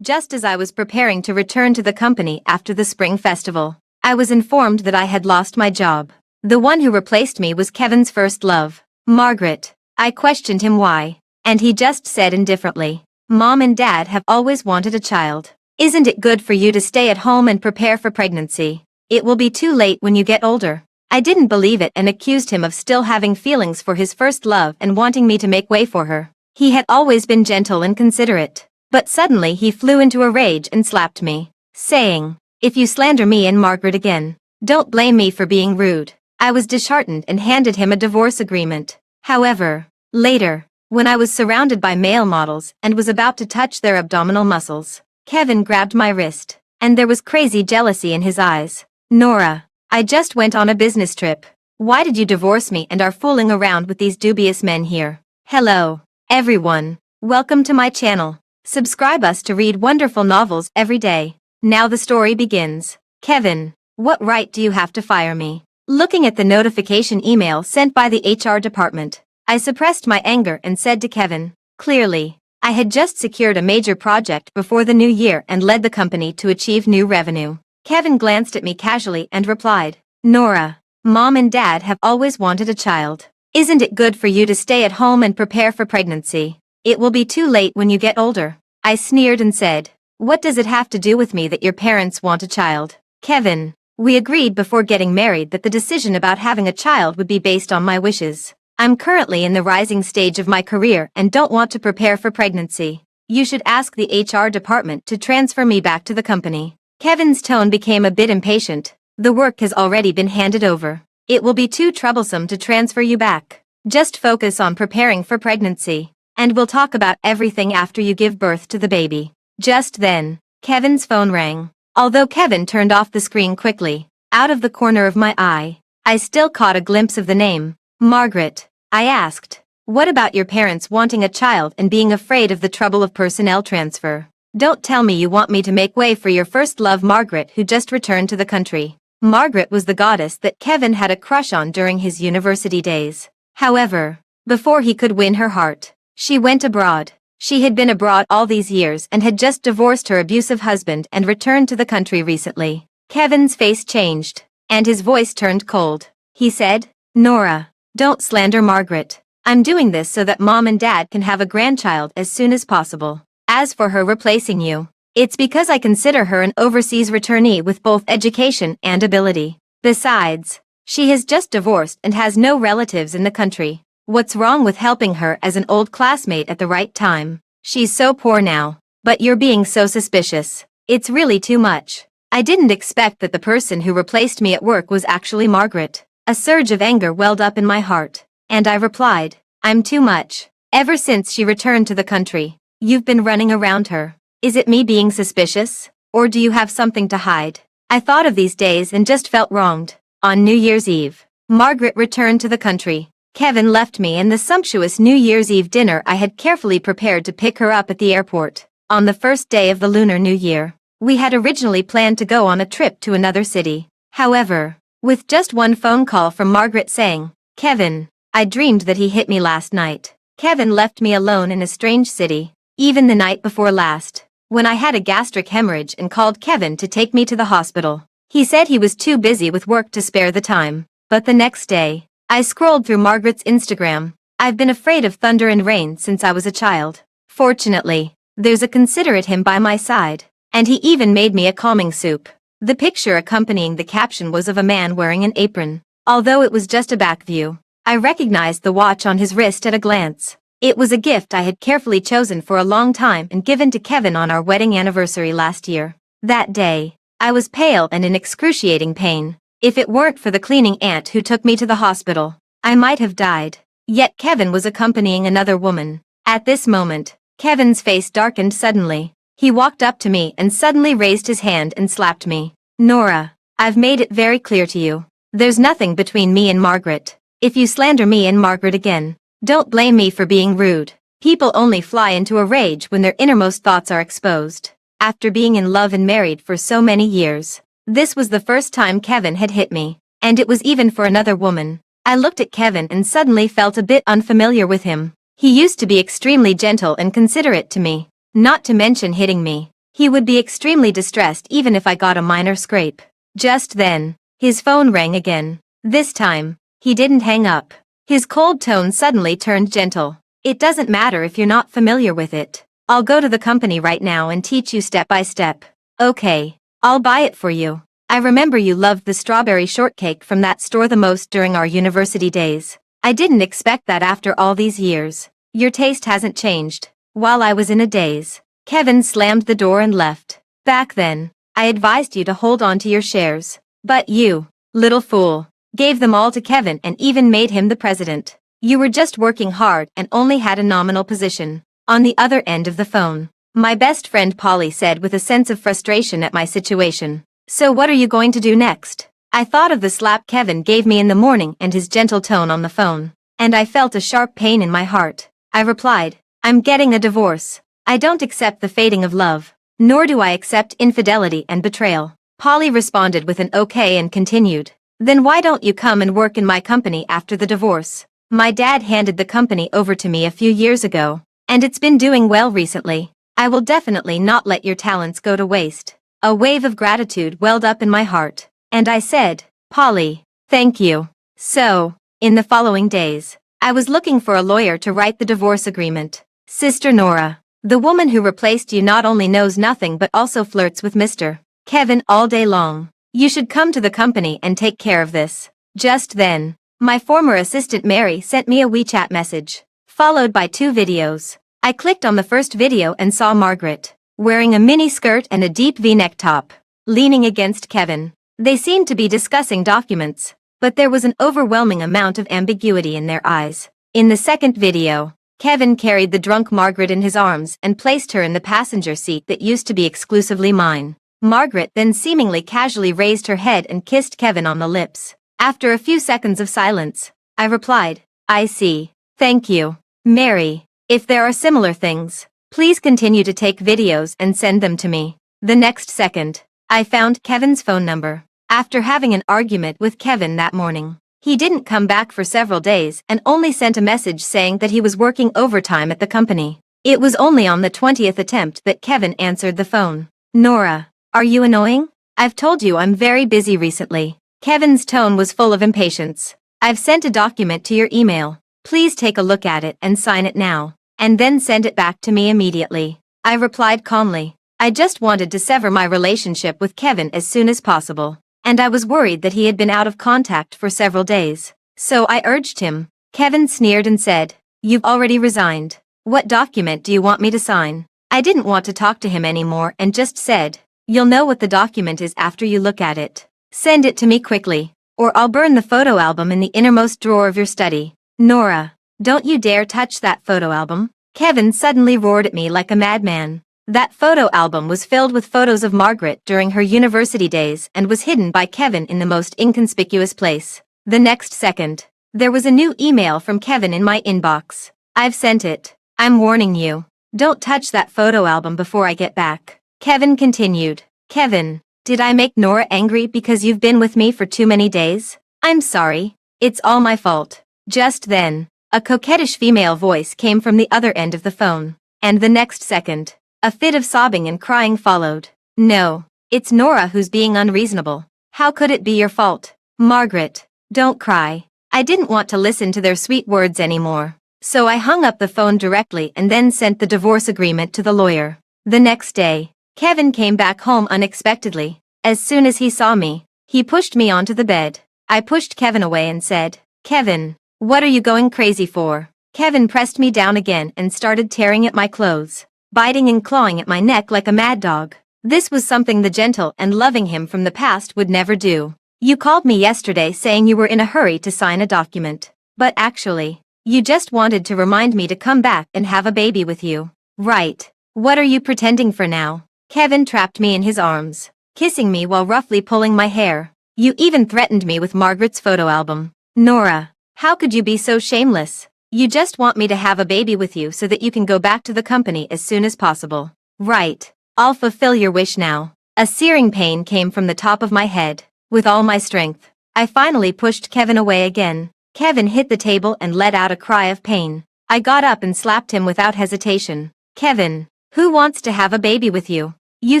Just as I was preparing to return to the company after the spring festival, I was informed that I had lost my job. The one who replaced me was Kevin's first love, Margaret. I questioned him why, and he just said indifferently, "Mom and Dad have always wanted a child. Isn't it good for you to stay at home and prepare for pregnancy? It will be too late when you get older." I didn't believe it and accused him of still having feelings for his first love and wanting me to make way for her. He had always been gentle and considerate, but suddenly he flew into a rage and slapped me, saying, "If you slander me and Margaret again, don't blame me for being rude." I was disheartened and handed him a divorce agreement. However, later, when I was surrounded by male models and was about to touch their abdominal muscles, Kevin grabbed my wrist, and there was crazy jealousy in his eyes. "Nora, I just went on a business trip. Why did you divorce me and are fooling around with these dubious men here?" Hello, everyone. Welcome to my channel. Subscribe us to read wonderful novels every day. Now the story begins. Kevin, what right do you have to fire me? Looking at the notification email sent by the HR department, I suppressed my anger and said to Kevin, clearly, I had just secured a major project before the new year and led the company to achieve new revenue. Kevin glanced at me casually and replied, "Nora, Mom and Dad have always wanted a child. Isn't it good for you to stay at home and prepare for pregnancy? It will be too late when you get older." I sneered and said, "What does it have to do with me that your parents want a child?" Kevin, we agreed before getting married that the decision about having a child would be based on my wishes. I'm currently in the rising stage of my career and don't want to prepare for pregnancy. You should ask the HR department to transfer me back to the company. Kevin's tone became a bit impatient. The work has already been handed over. It will be too troublesome to transfer you back. Just focus on preparing for pregnancy, and we'll talk about everything after you give birth to the baby. Just then, Kevin's phone rang. Although Kevin turned off the screen quickly, out of the corner of my eye, I still caught a glimpse of the name. "Margaret," I asked, "what about your parents wanting a child and being afraid of the trouble of personnel transfer? Don't tell me you want me to make way for your first love Margaret who just returned to the country." Margaret was the goddess that Kevin had a crush on during his university days. However, before he could win her heart, she went abroad. She had been abroad all these years and had just divorced her abusive husband and returned to the country recently. Kevin's face changed, and his voice turned cold. He said, "Nora, don't slander Margaret. I'm doing this so that Mom and Dad can have a grandchild as soon as possible. As for her replacing you, it's because I consider her an overseas returnee with both education and ability. Besides, she has just divorced and has no relatives in the country. What's wrong with helping her as an old classmate at the right time? She's so poor now. But you're being so suspicious. It's really too much." I didn't expect that the person who replaced me at work was actually Margaret. A surge of anger welled up in my heart, and I replied, "I'm too much. Ever since she returned to the country, you've been running around her. Is it me being suspicious? Or do you have something to hide?" I thought of these days and just felt wronged. On New Year's Eve, Margaret returned to the country. Kevin left me and the sumptuous New Year's Eve dinner I had carefully prepared to pick her up at the airport. On the first day of the Lunar New Year, we had originally planned to go on a trip to another city. However, with just one phone call from Margaret saying, "Kevin, I dreamed that he hit me last night," Kevin left me alone in a strange city. Even the night before last, when I had a gastric hemorrhage and called Kevin to take me to the hospital, he said he was too busy with work to spare the time. But the next day, I scrolled through Margaret's Instagram. I've been afraid of thunder and rain since I was a child. Fortunately, there's a considerate him by my side, and he even made me a calming soup. The picture accompanying the caption was of a man wearing an apron. Although it was just a back view, I recognized the watch on his wrist at a glance. It was a gift I had carefully chosen for a long time and given to Kevin on our wedding anniversary last year. That day, I was pale and in excruciating pain. If it weren't for the cleaning aunt who took me to the hospital, I might have died. Yet Kevin was accompanying another woman. At this moment, Kevin's face darkened suddenly. He walked up to me and suddenly raised his hand and slapped me. "Nora, I've made it very clear to you. There's nothing between me and Margaret. If you slander me and Margaret again, don't blame me for being rude. People only fly into a rage when their innermost thoughts are exposed." After being in love and married for so many years, this was the first time Kevin had hit me, and it was even for another woman. I looked at Kevin and suddenly felt a bit unfamiliar with him. He used to be extremely gentle and considerate to me, not to mention hitting me. He would be extremely distressed even if I got a minor scrape. Just then, his phone rang again. This time, he didn't hang up. His cold tone suddenly turned gentle. It doesn't matter if you're not familiar with it. I'll go to the company right now and teach you step by step. Okay, I'll buy it for you. I remember you loved the strawberry shortcake from that store the most during our university days. I didn't expect that after all these years. Your taste hasn't changed. While I was in a daze, Kevin slammed the door and left. Back then, I advised you to hold on to your shares. But you, little fool, gave them all to Kevin and even made him the president. You were just working hard and only had a nominal position. On the other end of the phone, my best friend Polly said with a sense of frustration at my situation. So what are you going to do next? I thought of the slap Kevin gave me in the morning and his gentle tone on the phone, and I felt a sharp pain in my heart. I replied, I'm getting a divorce. I don't accept the fading of love, nor do I accept infidelity and betrayal. Polly responded with an okay and continued, then why don't you come and work in my company after the divorce? My dad handed the company over to me a few years ago, and it's been doing well recently. I will definitely not let your talents go to waste. A wave of gratitude welled up in my heart, and I said, Polly, thank you. So, in the following days, I was looking for a lawyer to write the divorce agreement. Sister Nora, the woman who replaced you not only knows nothing but also flirts with Mr. Kevin all day long. You should come to the company and take care of this. Just then, my former assistant Mary sent me a WeChat message, followed by 2 videos. I clicked on the first video and saw Margaret, wearing a mini skirt and a deep V-neck top, leaning against Kevin. They seemed to be discussing documents, but there was an overwhelming amount of ambiguity in their eyes. In the second video, Kevin carried the drunk Margaret in his arms and placed her in the passenger seat that used to be exclusively mine. Margaret then seemingly casually raised her head and kissed Kevin on the lips. After a few seconds of silence, I replied, I see. Thank you, Mary. If there are similar things, please continue to take videos and send them to me. The next second, I found Kevin's phone number. After having an argument with Kevin that morning, he didn't come back for several days and only sent a message saying that he was working overtime at the company. It was only on the 20th attempt that Kevin answered the phone. Nora, are you annoying? I've told you I'm very busy recently. Kevin's tone was full of impatience. I've sent a document to your email. Please take a look at it and sign it now, and then send it back to me immediately. I replied calmly. I just wanted to sever my relationship with Kevin as soon as possible, and I was worried that he had been out of contact for several days. So I urged him. Kevin sneered and said, You've already resigned. What document do you want me to sign? I didn't want to talk to him anymore and just said, You'll know what the document is after you look at it. Send it to me quickly, or I'll burn the photo album in the innermost drawer of your study. Nora, don't you dare touch that photo album. Kevin suddenly roared at me like a madman. That photo album was filled with photos of Margaret during her university days and was hidden by Kevin in the most inconspicuous place. The next second, there was a new email from Kevin in my inbox. I've sent it. I'm warning you. Don't touch that photo album before I get back. Kevin continued. Kevin, did I make Nora angry because you've been with me for too many days? I'm sorry. It's all my fault. Just then, a coquettish female voice came from the other end of the phone, and the next second, a fit of sobbing and crying followed. No, it's Nora who's being unreasonable. How could it be your fault? Margaret, don't cry. I didn't want to listen to their sweet words anymore, so I hung up the phone directly and then sent the divorce agreement to the lawyer. The next day, Kevin came back home unexpectedly. As soon as he saw me, he pushed me onto the bed. I pushed Kevin away and said, Kevin, what are you going crazy for? Kevin pressed me down again and started tearing at my clothes, biting and clawing at my neck like a mad dog. This was something the gentle and loving him from the past would never do. You called me yesterday saying you were in a hurry to sign a document, but actually, you just wanted to remind me to come back and have a baby with you. Right. What are you pretending for now? Kevin trapped me in his arms, kissing me while roughly pulling my hair. You even threatened me with Margaret's photo album. Nora, how could you be so shameless? You just want me to have a baby with you so that you can go back to the company as soon as possible. Right. I'll fulfill your wish now. A searing pain came from the top of my head. With all my strength, I finally pushed Kevin away again. Kevin hit the table and let out a cry of pain. I got up and slapped him without hesitation. Kevin, who wants to have a baby with you? You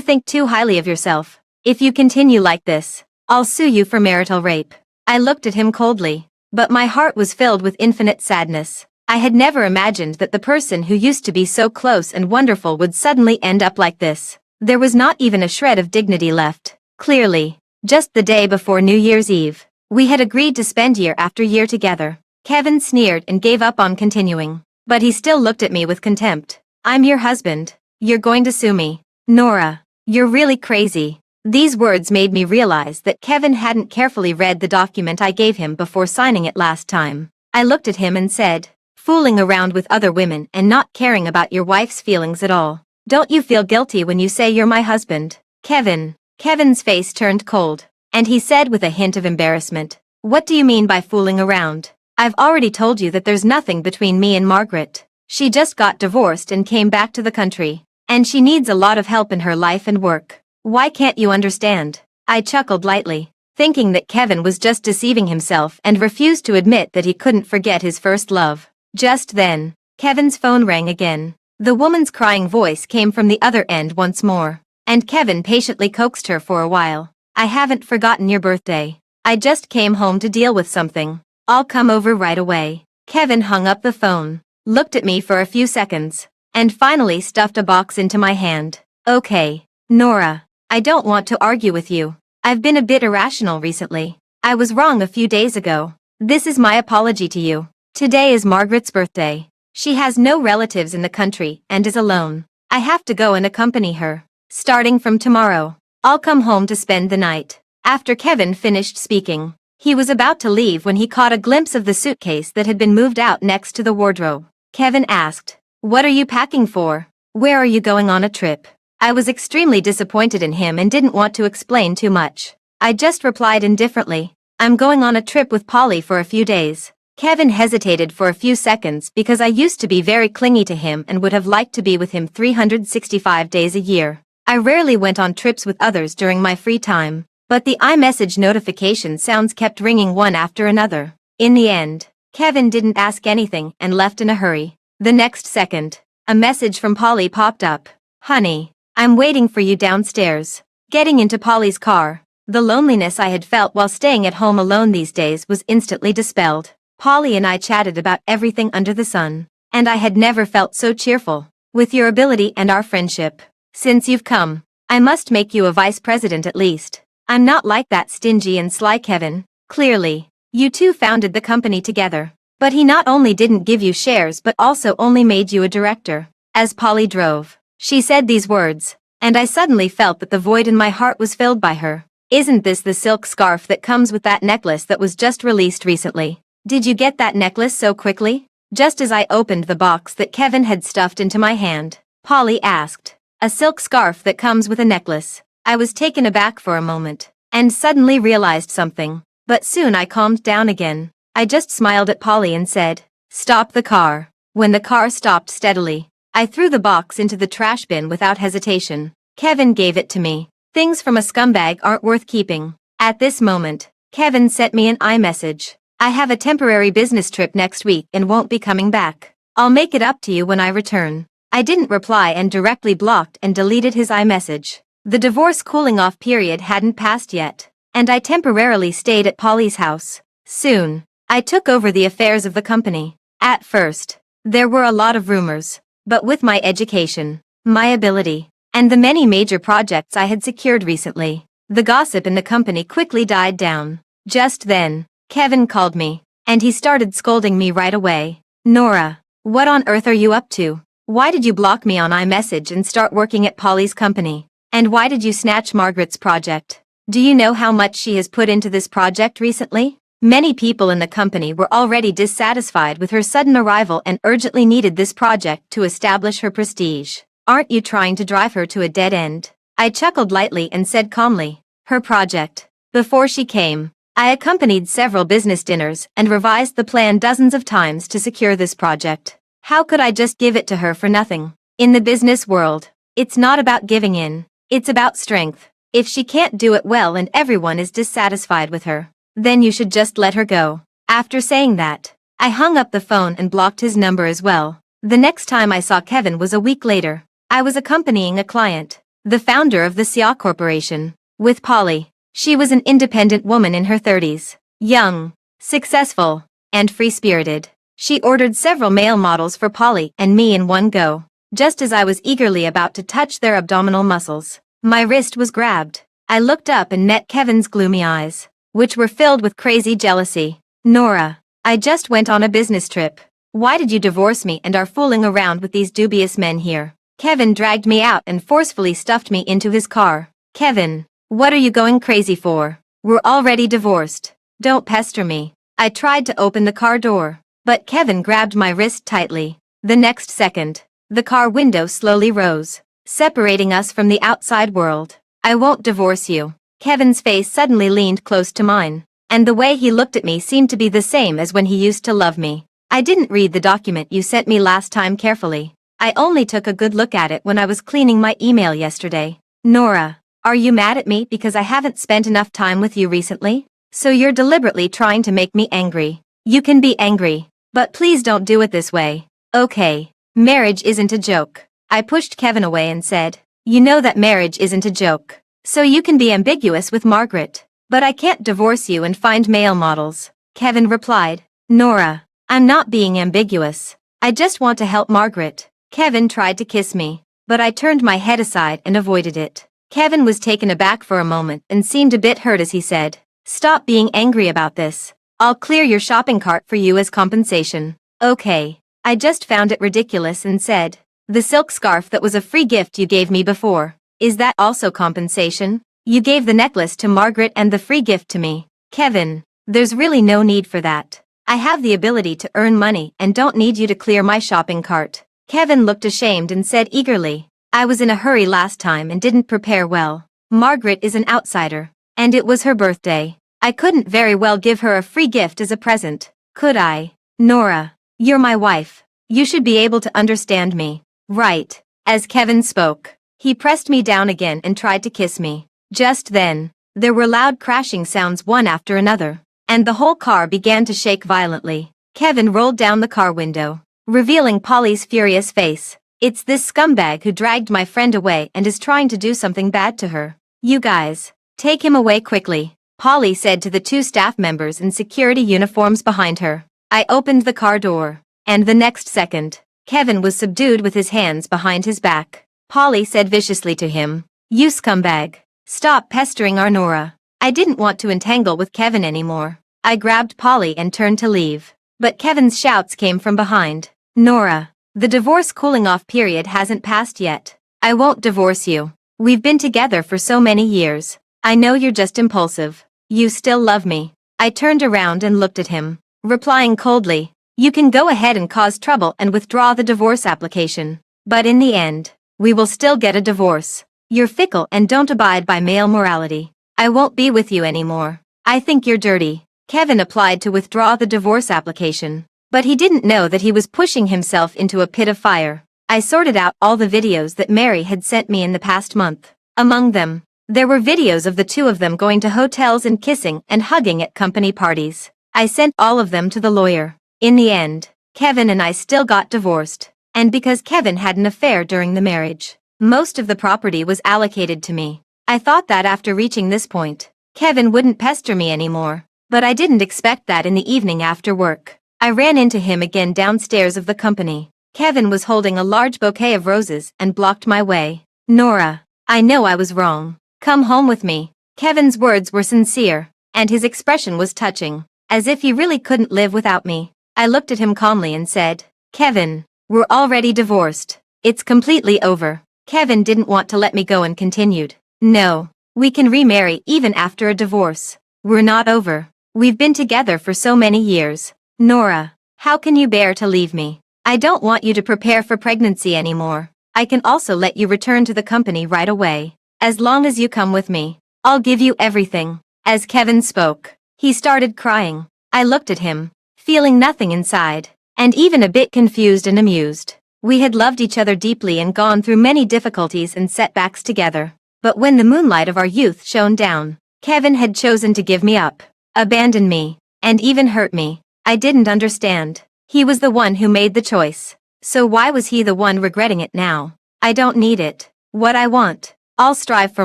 think too highly of yourself. If you continue like this, I'll sue you for marital rape. I looked at him coldly, but my heart was filled with infinite sadness. I had never imagined that the person who used to be so close and wonderful would suddenly end up like this. There was not even a shred of dignity left. Clearly, just the day before New Year's Eve, we had agreed to spend year after year together. Kevin sneered and gave up on continuing, but he still looked at me with contempt. I'm your husband. You're going to sue me. Nora, you're really crazy. These words made me realize that Kevin hadn't carefully read the document I gave him before signing it last time. I looked at him and said, fooling around with other women and not caring about your wife's feelings at all. Don't you feel guilty when you say you're my husband? Kevin's face turned cold, and he said with a hint of embarrassment, what do you mean by fooling around? I've already told you that there's nothing between me and Margaret. She just got divorced and came back to the country, and she needs a lot of help in her life and work. Why can't you understand? I chuckled lightly, thinking that Kevin was just deceiving himself and refused to admit that he couldn't forget his first love. Just then, Kevin's phone rang again. The woman's crying voice came from the other end once more, and Kevin patiently coaxed her for a while. I haven't forgotten your birthday. I just came home to deal with something. I'll come over right away. Kevin hung up the phone, looked at me for a few seconds, and finally stuffed a box into my hand. Okay, Nora, I don't want to argue with you. I've been a bit irrational recently. I was wrong a few days ago. This is my apology to you. Today is Margaret's birthday. She has no relatives in the country and is alone. I have to go and accompany her. Starting from tomorrow, I'll come home to spend the night. After Kevin finished speaking, he was about to leave when he caught a glimpse of the suitcase that had been moved out next to the wardrobe. Kevin asked, what are you packing for? Where are you going on a trip? I was extremely disappointed in him and didn't want to explain too much. I just replied indifferently, I'm going on a trip with Polly for a few days. Kevin hesitated for a few seconds because I used to be very clingy to him and would have liked to be with him 365 days a year. I rarely went on trips with others during my free time, but the iMessage notification sounds kept ringing one after another. In the end, Kevin didn't ask anything and left in a hurry. The next second, a message from Polly popped up. Honey, I'm waiting for you downstairs. Getting into Polly's car, the loneliness I had felt while staying at home alone these days was instantly dispelled. Polly and I chatted about everything under the sun, and I had never felt so cheerful. With your ability and our friendship, since you've come, I must make you a vice president at least. I'm not like that stingy and sly Kevin. Clearly, you two founded the company together. But he not only didn't give you shares but also only made you a director. As Polly drove, she said these words, and I suddenly felt that the void in my heart was filled by her. Isn't this the silk scarf that comes with that necklace that was just released recently? Did you get that necklace so quickly? Just as I opened the box that Kevin had stuffed into my hand, Polly asked, a silk scarf that comes with a necklace. I was taken aback for a moment, and suddenly realized something, but soon I calmed down again. I just smiled at Polly and said, stop the car. When the car stopped steadily, I threw the box into the trash bin without hesitation. Kevin gave it to me. Things from a scumbag aren't worth keeping. At this moment, Kevin sent me an iMessage. I have a temporary business trip next week and won't be coming back. I'll make it up to you when I return. I didn't reply and directly blocked and deleted his iMessage. The divorce cooling off period hadn't passed yet, and I temporarily stayed at Polly's house. Soon, I took over the affairs of the company. At first, there were a lot of rumors, but with my education, my ability, and the many major projects I had secured recently, the gossip in the company quickly died down. Just then, Kevin called me, and he started scolding me right away. Nora, what on earth are you up to? Why did you block me on iMessage and start working at Polly's company? And why did you snatch Margaret's project? Do you know how much she has put into this project recently? Many people in the company were already dissatisfied with her sudden arrival and urgently needed this project to establish her prestige. Aren't you trying to drive her to a dead end? I chuckled lightly and said calmly, her project. Before she came, I accompanied several business dinners and revised the plan dozens of times to secure this project. How could I just give it to her for nothing? In the business world, it's not about giving in, it's about strength. If she can't do it well and everyone is dissatisfied with her, then you should just let her go. After saying that, I hung up the phone and blocked his number as well. The next time I saw Kevin was a week later. I was accompanying a client. the founder of the Sia Corporation, with Polly. She was an independent woman in her 30s, young, successful, and free-spirited. She ordered several male models for Polly and me in one go. Just as I was eagerly about to touch their abdominal muscles, my wrist was grabbed. I looked up and met Kevin's gloomy eyes, which were filled with crazy jealousy. Nora, I just went on a business trip. Why did you divorce me and are fooling around with these dubious men here? Kevin dragged me out and forcefully stuffed me into his car. Kevin, what are you going crazy for? We're already divorced. Don't pester me. I tried to open the car door, but Kevin grabbed my wrist tightly. The next second, the car window slowly rose, separating us from the outside world. I won't divorce you. Kevin's face suddenly leaned close to mine, and the way he looked at me seemed to be the same as when he used to love me. I didn't read the document you sent me last time carefully. I only took a good look at it when I was cleaning my email yesterday. Nora, are you mad at me because I haven't spent enough time with you recently? So you're deliberately trying to make me angry. You can be angry, but please don't do it this way. Okay, marriage isn't a joke. I pushed Kevin away and said, you know that marriage isn't a joke. So you can be ambiguous with Margaret, but I can't divorce you and find male models. Kevin replied, Nora, I'm not being ambiguous. I just want to help Margaret. Kevin tried to kiss me, but I turned my head aside and avoided it. Kevin was taken aback for a moment and seemed a bit hurt as he said, stop being angry about this. I'll clear your shopping cart for you as compensation. Okay. I just found it ridiculous and said, the silk scarf that was a free gift you gave me before, is that also compensation? You gave the necklace to Margaret and the free gift to me. Kevin, there's really no need for that. I have the ability to earn money and don't need you to clear my shopping cart. Kevin looked ashamed and said eagerly, I was in a hurry last time and didn't prepare well. Margaret is an outsider, and it was her birthday. I couldn't very well give her a free gift as a present, could I? Nora, you're my wife. You should be able to understand me. Right. As Kevin spoke, he pressed me down again and tried to kiss me. Just then, there were loud crashing sounds one after another, and the whole car began to shake violently. Kevin rolled down the car window, revealing Polly's furious face. It's this scumbag who dragged my friend away and is trying to do something bad to her. You guys, take him away quickly, Polly said to the two staff members in security uniforms behind her. I opened the car door, and the next second, Kevin was subdued with his hands behind his back. Polly said viciously to him, you scumbag, stop pestering our Nora. I didn't want to entangle with Kevin anymore. I grabbed Polly and turned to leave, but Kevin's shouts came from behind. Nora, the divorce cooling-off period hasn't passed yet. I won't divorce you. We've been together for so many years. I know you're just impulsive. You still love me. I turned around and looked at him, replying coldly, you can go ahead and cause trouble and withdraw the divorce application. But in the end, we will still get a divorce. You're fickle and don't abide by male morality. I won't be with you anymore. I think you're dirty. Kevin applied to withdraw the divorce application, but he didn't know that he was pushing himself into a pit of fire. I sorted out all the videos that Mary had sent me in the past month. Among them, there were videos of the two of them going to hotels and kissing and hugging at company parties. I sent all of them to the lawyer. In the end, Kevin and I still got divorced, and because Kevin had an affair during the marriage, most of the property was allocated to me. I thought that after reaching this point, Kevin wouldn't pester me anymore, but I didn't expect that in the evening after work. I ran into him again downstairs of the company. Kevin was holding a large bouquet of roses and blocked my way. Nora, I know I was wrong. Come home with me. Kevin's words were sincere, and his expression was touching, as if he really couldn't live without me. I looked at him calmly and said, Kevin, we're already divorced. It's completely over. Kevin didn't want to let me go and continued. No, we can remarry even after a divorce. We're not over. We've been together for so many years. Nora, how can you bear to leave me? I don't want you to prepare for pregnancy anymore. I can also let you return to the company right away. As long as you come with me, I'll give you everything. As Kevin spoke, he started crying. I looked at him, feeling nothing inside, and even a bit confused and amused. We had loved each other deeply and gone through many difficulties and setbacks together. But when the moonlight of our youth shone down, Kevin had chosen to give me up, abandon me, and even hurt me. I didn't understand. He was the one who made the choice. So why was he the one regretting it now? I don't need it. What I want, I'll strive for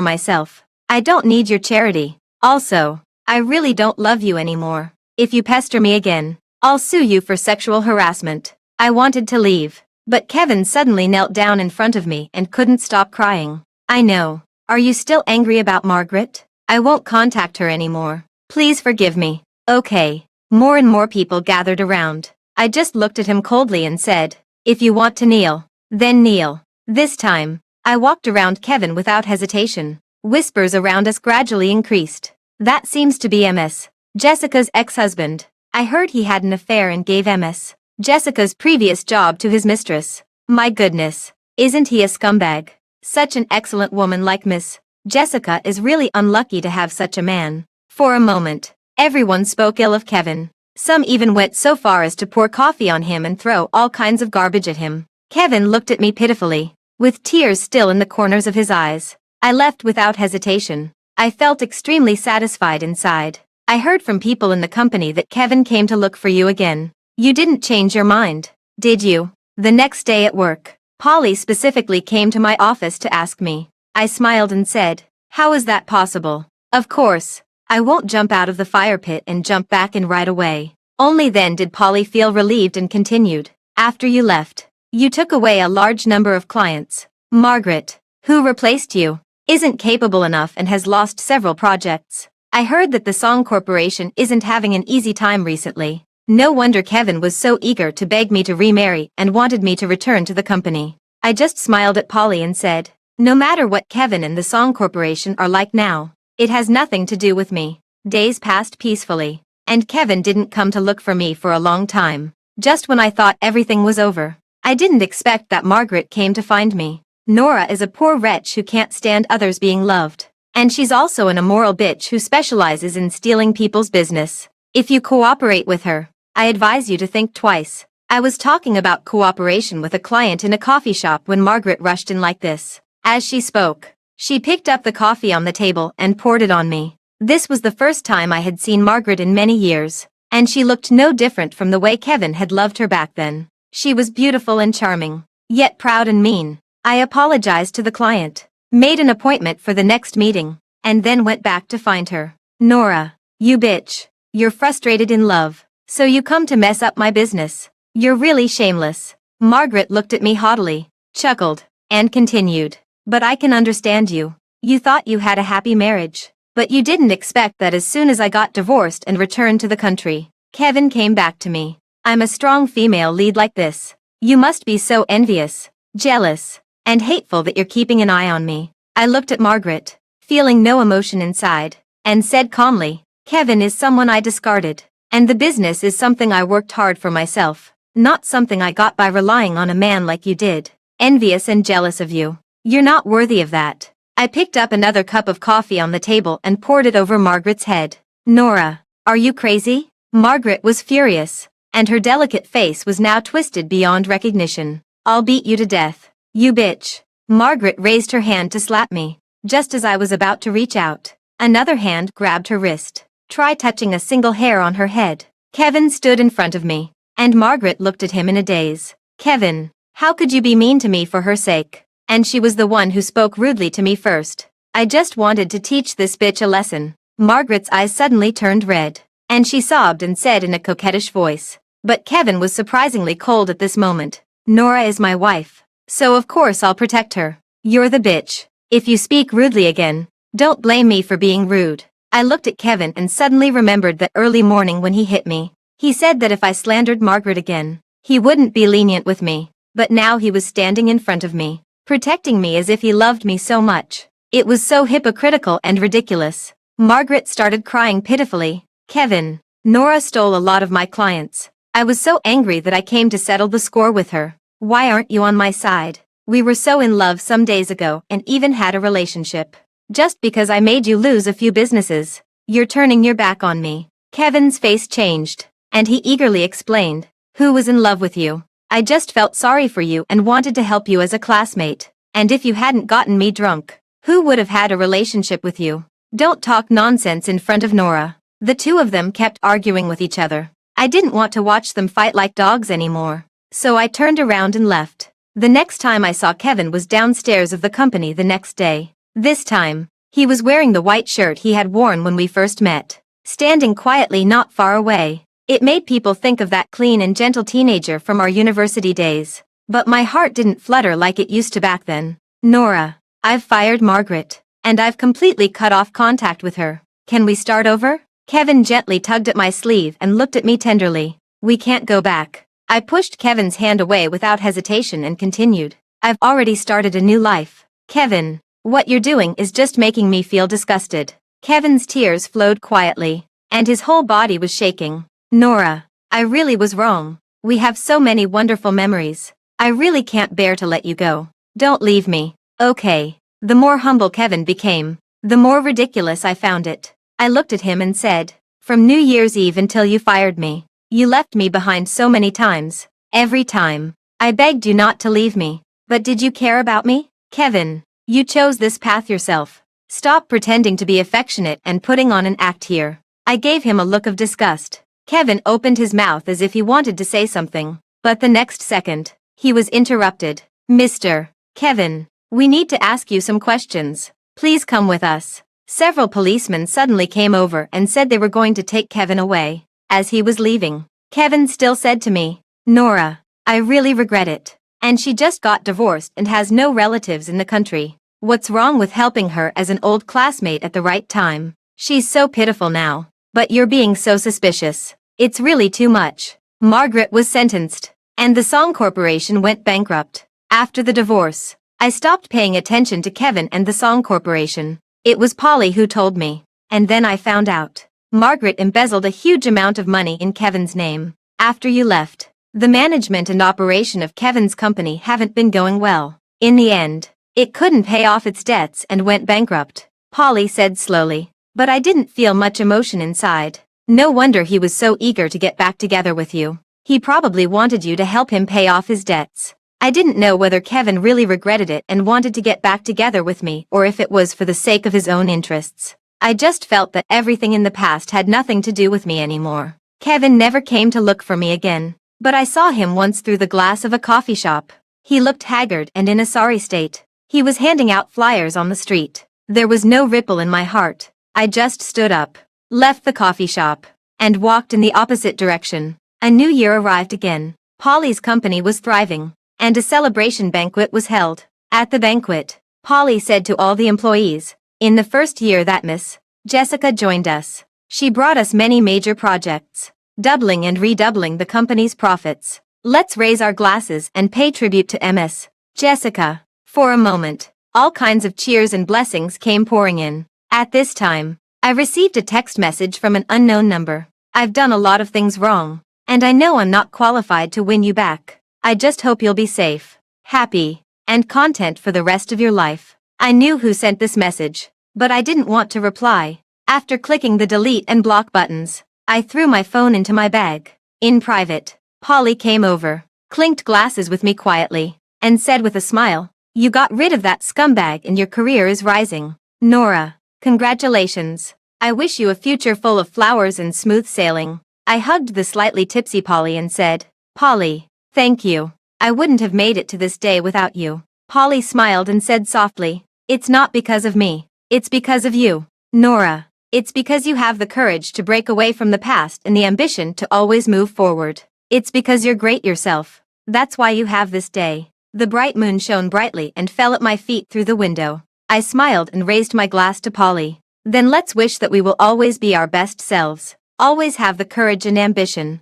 myself. I don't need your charity. Also, I really don't love you anymore. If you pester me again, I'll sue you for sexual harassment. I wanted to leave, but Kevin suddenly knelt down in front of me and couldn't stop crying. I know. Are you still angry about Margaret? I won't contact her anymore. Please forgive me. Okay. More and more people gathered around. I just looked at him coldly and said, if you want to kneel, then kneel. This time, I walked around Kevin without hesitation. Whispers around us gradually increased. That seems to be MS, Jessica's ex-husband. I heard he had an affair and gave MS, Jessica's previous job to his mistress. My goodness, isn't he a scumbag? Such an excellent woman like Miss Jessica is really unlucky to have such a man. For a moment, everyone spoke ill of Kevin. Some even went so far as to pour coffee on him and throw all kinds of garbage at him. Kevin looked at me pitifully, with tears still in the corners of his eyes. I left without hesitation. I felt extremely satisfied inside. I heard from people in the company that Kevin came to look for you again. You didn't change your mind, did you? The next day at work, Polly specifically came to my office to ask me. I smiled and said, how is that possible? Of course, I won't jump out of the fire pit and jump back in right away. Only then did Polly feel relieved and continued. After you left, you took away a large number of clients. Margaret, who replaced you, isn't capable enough and has lost several projects. I heard that the Song Corporation isn't having an easy time recently. No wonder Kevin was so eager to beg me to remarry and wanted me to return to the company. I just smiled at Polly and said, no matter what Kevin and the Song Corporation are like now, it has nothing to do with me. Days passed peacefully, and Kevin didn't come to look for me for a long time. Just when I thought everything was over, I didn't expect that Margaret came to find me. Nora is a poor wretch who can't stand others being loved. And she's also an immoral bitch who specializes in stealing people's business. If you cooperate with her, I advise you to think twice. I was talking about cooperation with a client in a coffee shop when Margaret rushed in like this. As she spoke, she picked up the coffee on the table and poured it on me. This was the first time I had seen Margaret in many years, and she looked no different from the way Kevin had loved her back then. She was beautiful and charming, yet proud and mean. I apologized to the client, made an appointment for the next meeting, and then went back to find her. Nora, you bitch. You're frustrated in love, so you come to mess up my business. You're really shameless. Margaret looked at me haughtily, chuckled, and continued. But I can understand you. You thought you had a happy marriage, but you didn't expect that as soon as I got divorced and returned to the country, Kevin came back to me. I'm a strong female lead like this. You must be so envious, jealous, and hateful that you're keeping an eye on me. I looked at Margaret, feeling no emotion inside, and said calmly, Kevin is someone I discarded, and the business is something I worked hard for myself, not something I got by relying on a man like you did. Envious and jealous of you. You're not worthy of that. I picked up another cup of coffee on the table and poured it over Margaret's head. Nora, are you crazy? Margaret was furious, and her delicate face was now twisted beyond recognition. I'll beat you to death. You bitch. Margaret raised her hand to slap me. Just as I was about to reach out, another hand grabbed her wrist. Try touching a single hair on her head. Kevin stood in front of me, and Margaret looked at him in a daze. Kevin, how could you be mean to me for her sake? And she was the one who spoke rudely to me first. I just wanted to teach this bitch a lesson. Margaret's eyes suddenly turned red, and she sobbed and said in a coquettish voice. But Kevin was surprisingly cold at this moment. Nora is my wife, so of course I'll protect her. You're the bitch. If you speak rudely again, don't blame me for being rude. I looked at Kevin and suddenly remembered that early morning when he hit me. He said that if I slandered Margaret again, he wouldn't be lenient with me. But now he was standing in front of me, protecting me as if he loved me so much. It was so hypocritical and ridiculous. Margaret started crying pitifully. Kevin, Nora stole a lot of my clients. I was so angry that I came to settle the score with her. Why aren't you on my side? We were so in love some days ago and even had a relationship. Just because I made you lose a few businesses, you're turning your back on me. Kevin's face changed, and he eagerly explained, who was in love with you? I just felt sorry for you and wanted to help you as a classmate. And if you hadn't gotten me drunk, who would have had a relationship with you? Don't talk nonsense in front of Nora. The two of them kept arguing with each other. I didn't want to watch them fight like dogs anymore, so I turned around and left. The next time I saw Kevin was downstairs of the company the next day. This time, he was wearing the white shirt he had worn when we first met, standing quietly not far away. It made people think of that clean and gentle teenager from our university days. But my heart didn't flutter like it used to back then. Nora, I've fired Margaret, and I've completely cut off contact with her. Can we start over? Kevin gently tugged at my sleeve and looked at me tenderly. We can't go back. I pushed Kevin's hand away without hesitation and continued. I've already started a new life. Kevin, what you're doing is just making me feel disgusted. Kevin's tears flowed quietly, and his whole body was shaking. Nora, I really was wrong. We have so many wonderful memories. I really can't bear to let you go. Don't leave me. Okay. The more humble Kevin became, the more ridiculous I found it. I looked at him and said, from New Year's Eve until you fired me, you left me behind so many times. Every time. I begged you not to leave me. But did you care about me? Kevin, you chose this path yourself. Stop pretending to be affectionate and putting on an act here. I gave him a look of disgust. Kevin opened his mouth as if he wanted to say something, but the next second, he was interrupted. Mr. Kevin, we need to ask you some questions. Please come with us. Several policemen suddenly came over and said they were going to take Kevin away. As he was leaving, Kevin still said to me, Nora, I really regret it. And she just got divorced and has no relatives in the country. What's wrong with helping her as an old classmate at the right time? She's so pitiful now. But you're being so suspicious. It's really too much. Margaret was sentenced, and the Song Corporation went bankrupt. After the divorce, I stopped paying attention to Kevin and the Song Corporation. It was Polly who told me, and then I found out. Margaret embezzled a huge amount of money in Kevin's name. After you left, the management and operation of Kevin's company haven't been going well. In the end, it couldn't pay off its debts and went bankrupt, Polly said slowly. But I didn't feel much emotion inside. No wonder he was so eager to get back together with you. He probably wanted you to help him pay off his debts. I didn't know whether Kevin really regretted it and wanted to get back together with me or if it was for the sake of his own interests. I just felt that everything in the past had nothing to do with me anymore. Kevin never came to look for me again, but I saw him once through the glass of a coffee shop. He looked haggard and in a sorry state. He was handing out flyers on the street. There was no ripple in my heart. I just stood up, left the coffee shop, and walked in the opposite direction. A new year arrived again. Polly's company was thriving, and a celebration banquet was held. At the banquet, Polly said to all the employees, in the first year that Miss Jessica joined us, she brought us many major projects, doubling and redoubling the company's profits. Let's raise our glasses and pay tribute to Ms. Jessica. For a moment, all kinds of cheers and blessings came pouring in. At this time, I received a text message from an unknown number. I've done a lot of things wrong, and I know I'm not qualified to win you back. I just hope you'll be safe, happy, and content for the rest of your life. I knew who sent this message, but I didn't want to reply. After clicking the delete and block buttons, I threw my phone into my bag. In private, Polly came over, clinked glasses with me quietly, and said with a smile, you got rid of that scumbag and your career is rising. Nora, congratulations. I wish you a future full of flowers and smooth sailing. I hugged the slightly tipsy Polly and said, Polly, thank you. I wouldn't have made it to this day without you. Polly smiled and said softly, it's not because of me. It's because of you. Nora, it's because you have the courage to break away from the past and the ambition to always move forward. It's because you're great yourself. That's why you have this day. The bright moon shone brightly and fell at my feet through the window. I smiled and raised my glass to Polly. Then let's wish that we will always be our best selves. Always have the courage and ambition.